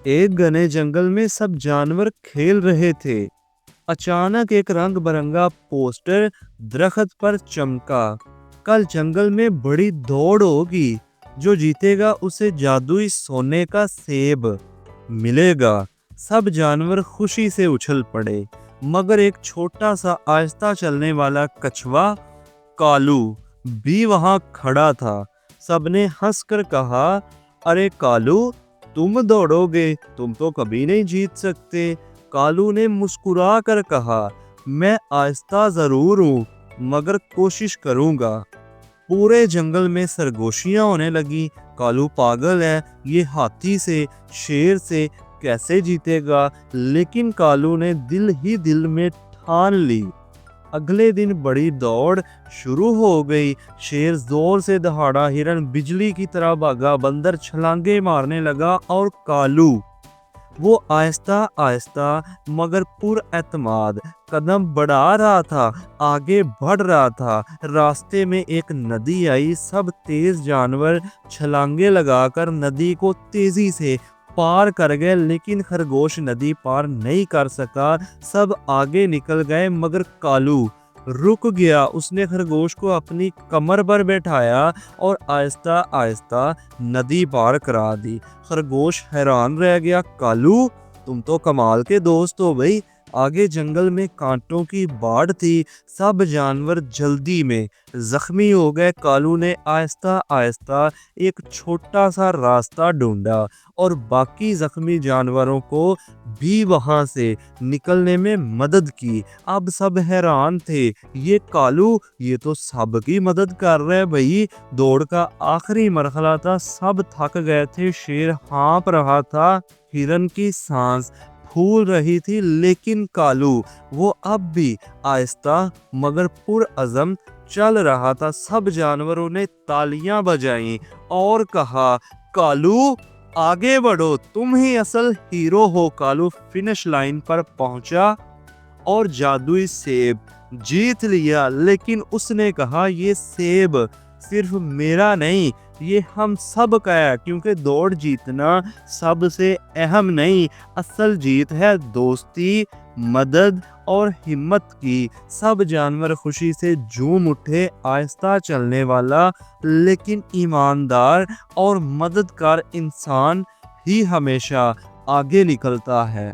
ایک گھنے جنگل میں سب جانور کھیل رہے تھے۔ اچانک ایک رنگ برنگا پوسٹر درخت پر چمکا۔ کل جنگل میں بڑی دوڑ ہوگی، جو جیتے گا اسے جادوئی سونے کا سیب ملے گا۔ سب جانور خوشی سے اچھل پڑے، مگر ایک چھوٹا سا آہستہ چلنے والا کچھوا کالو بھی وہاں کھڑا تھا۔ سب نے ہنس کر کہا، ارے کالو، تم دوڑو گے، تم تو کبھی نہیں جیت سکتے۔ کالو نے مسکرا کر کہا، میں آہستہ ضرور ہوں، مگر کوشش کروں گا۔ پورے جنگل میں سرگوشیاں ہونے لگی۔ کالو پاگل ہے، یہ ہاتھی سے، شیر سے کیسے جیتے گا؟ لیکن کالو نے دل ہی دل میں ٹھان لی۔ اگلے دن بڑی دوڑ شروع ہو گئی۔ شیر زور سے دہاڑا، ہرن بجلی کی طرح بھاگا، بندر چھلانگیں مارنے لگا اور کالو وہ آہستہ آہستہ مگر پر اعتماد قدم بڑھا رہا تھا، آگے بڑھ رہا تھا۔ راستے میں ایک ندی آئی۔ سب تیز جانور چھلانگیں لگا کر ندی کو تیزی سے پار کر گئے، لیکن خرگوش ندی پار نہیں کر سکا۔ سب آگے نکل گئے مگر کالو رک گیا۔ اس نے خرگوش کو اپنی کمر پر بیٹھایا اور آہستہ آہستہ ندی پار کرا دی۔ خرگوش حیران رہ گیا، کالو تم تو کمال کے دوست ہو بھائی۔ آگے جنگل میں کانٹوں کی باڑ تھی، سب جانور جلدی میں زخمی ہو گئے۔ کالو نے آہستہ آہستہ ایک چھوٹا سا راستہ ڈھونڈا اور باقی زخمی جانوروں کو بھی وہاں سے نکلنے میں مدد کی۔ اب سب حیران تھے، یہ کالو یہ تو سب کی مدد کر رہے ہیں بھائی۔ دوڑ کا آخری مرحلہ تھا، سب تھک گئے تھے، شیر ہانپ رہا تھا، ہرن کی سانس پھول رہی تھی، لیکن کالو وہ اب بھی آہستہ مگر پرعزم چل رہا تھا۔ سب جانوروں نے تالیاں بجائیں اور کہا، کالو آگے بڑھو، تم ہی اصل ہیرو ہو۔ کالو فنش لائن پر پہنچا اور جادوئی سیب جیت لیا، لیکن اس نے کہا، یہ سیب صرف میرا نہیں، یہ ہم سب کا ہے، کیونکہ دوڑ جیتنا سب سے اہم نہیں، اصل جیت ہے دوستی، مدد اور ہمت کی۔ سب جانور خوشی سے جھوم اٹھے۔ آہستہ چلنے والا لیکن ایماندار اور مددگار انسان ہی ہمیشہ آگے نکلتا ہے۔